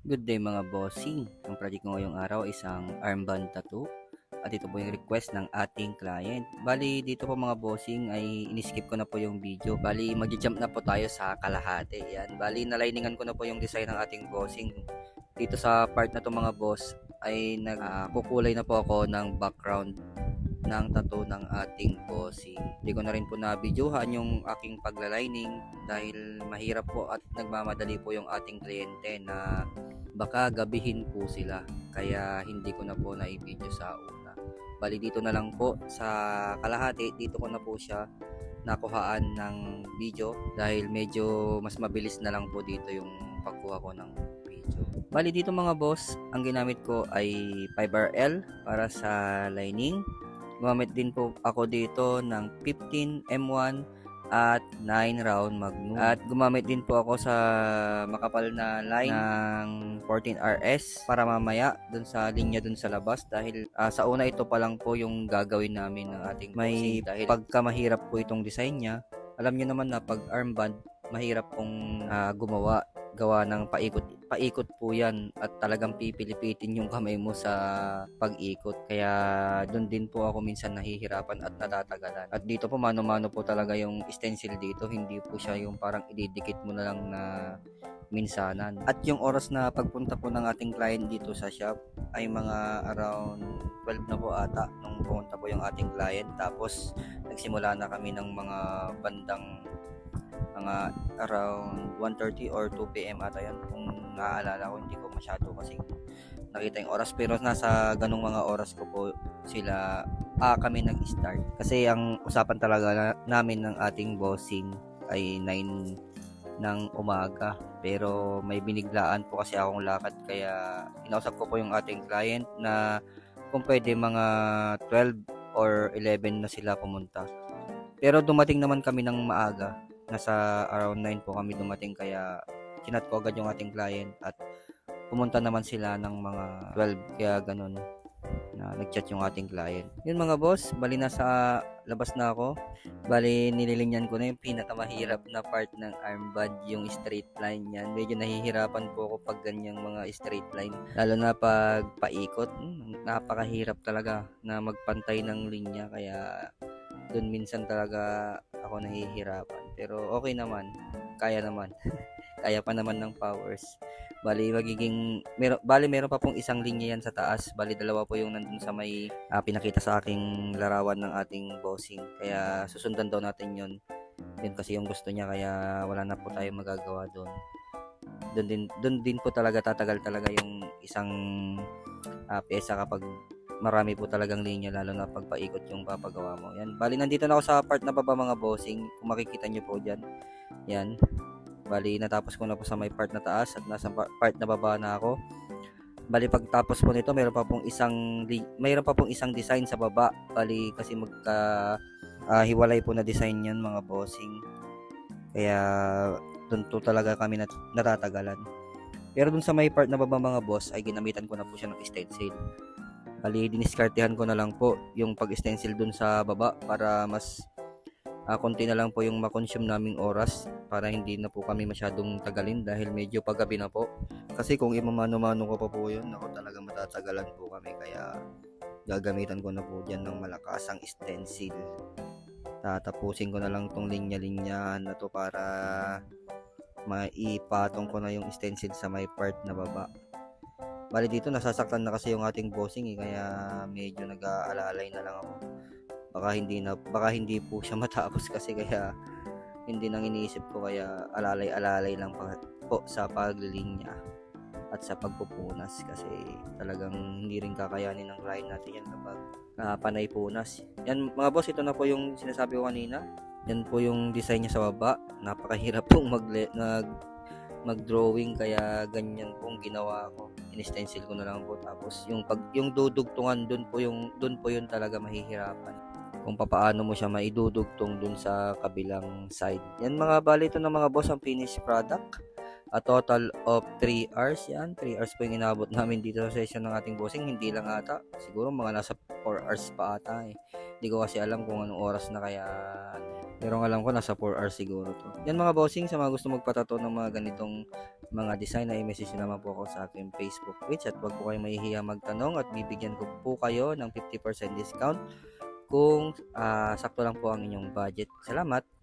Good day mga bossing. Ang project ko ngayong araw ay isang armband tattoo. At ito po yung request ng ating client. Bali dito po mga bossing ay iniskip ko na po yung video. Bali mag-jump na po tayo sa kalahati. Yan. Bali naliningan ko na po yung design ng ating bossing. Dito sa part na to mga boss ay nagkukulay na po ako ng background ng tattoo ng ating bossing. Hindi ko na rin po na-videohan yung aking paglalining dahil mahirap po at nagmamadali po yung ating kliyente na baka gabihin po sila. Kaya hindi ko na po na-video sa una. Bali dito na lang po sa kalahati, dito ko na po siya nakuhaan ng video dahil medyo mas mabilis na lang po dito yung pagkuha ko ng video. Bali dito mga boss, ang ginamit ko ay 5RL para sa lining. Gumamit din po ako dito ng 15 M1 at 9 round magnum. At gumamit din po ako sa makapal na line ng 14RS para mamaya dun sa linya dun sa labas dahil sa una ito pa lang po yung gagawin namin ng ating bossing dahil pagka mahirap po itong design niya. Alam niyo naman na pag armband mahirap pong gawa ng paikot po yan at talagang pipilipitin yung kamay mo sa pag-ikot. Kaya doon din po ako minsan nahihirapan at natatagalan. At dito po mano-mano po talaga yung stencil dito. Hindi po siya yung parang ididikit mo na lang na minsanan. At yung oras na pagpunta po ng ating client dito sa shop ay mga around 12 na po ata nung pumunta po yung ating client. Tapos nagsimula na kami ng mga bandang mga around 1:30 or 2 PM ata yan kung naaalala ko, hindi ko masyado kasi nakita yung oras pero nasa ganung mga oras ko po sila kami nag-start kasi ang usapan talaga namin ng ating bossing ay 9 ng umaga pero may biniglaan po kasi akong lakad kaya inausap ko po yung ating client na kung pwede mga 12 or 11 na sila pumunta pero dumating naman kami ng maaga. Nasa around 9 po kami dumating kaya chinat ko agad yung ating client at pumunta naman sila ng mga 12 kaya ganun na nagchat yung ating client. Yun mga boss, bali nasa labas na ako. Bali nililinyan ko na yung pinakamahirap na part ng armband, yung straight line yan. Medyo nahihirapan po ako pag ganyang mga straight line. Lalo na pag paikot, napakahirap talaga na magpantay ng linya kaya doon minsan talaga ako nahihirapan pero okay naman kaya naman kaya pa naman ng powers bali meron pa pong isang linya yan sa taas bali dalawa po yung nandun sa may pinakita sa aking larawan ng ating bossing kaya susundan daw natin yun kasi yung gusto niya kaya wala na po tayo magagawa doon din po talaga tatagal talaga yung isang pyesa kapag marami po talagang linya lalo na pag paikot yung papagawa mo. Yan. Bali nandito na ako sa part na baba mga bossing. Kung makikita nyo po diyan. Yan. Bali natapos ko na po sa may part na taas at nasa part na baba na ako. Bali pagtapos po nito, mayroon pa pong isang design sa baba. Bali kasi hiwalay po na design 'yan mga bossing. Kaya doon to talaga kami natatagalan. Pero dun sa may part na baba mga boss ay ginamitan ko na po siya ng stencil. Bali, diniskartehan ko na lang po yung pag-stencil dun sa baba para mas konti na lang po yung makonsume naming oras para hindi na po kami masyadong tagalin dahil medyo paggabi na po. Kasi kung imamano-mano ko pa po yun, ako talaga matatagalan po kami kaya gagamitan ko na po dyan ng malakasang stencil. Tatapusin ko na lang tong linya-linyahan na to para maipatong ko na yung stencil sa may part na baba. Bali dito nasasaktan na kasi yung ating bossing kaya medyo nag-aalalay na lang ako. Baka hindi po siya matapos kasi kaya hindi nang iniisip ko kaya alalay lang po sa paglinya at sa pagpupunas kasi talagang hindi rin kakayanin ng client natin yan kapag panay punas. Yan mga boss, ito na po yung sinasabi ko kanina. Yan po yung design niya sa baba. Napakahirap pong mag-drawing kaya ganyan pong ginawa ko. In-stencil ko na lang po tapos yung dudugtungan doon po yun talaga mahihirapan. Kung papaano mo siya maidudugtong doon sa kabilang side. Yan mga bali ito ng mga boss ang finished product. A total of 3 hours yan. 3 hours po yung inabot namin dito sa session ng ating bossing. Hindi lang ata. Siguro mga nasa 4 hours pa ata eh. Hindi ko kasi alam kung anong oras na kaya Pero ang alam ko nasa 4 hours siguro to. Yan mga bossing, sa mga gusto magpatato ng mga ganitong mga design ay message nyo naman po ako sa aking Facebook page at wag po kayong mahihiya magtanong at bibigyan ko po kayo ng 50% discount kung sakto lang po ang inyong budget. Salamat!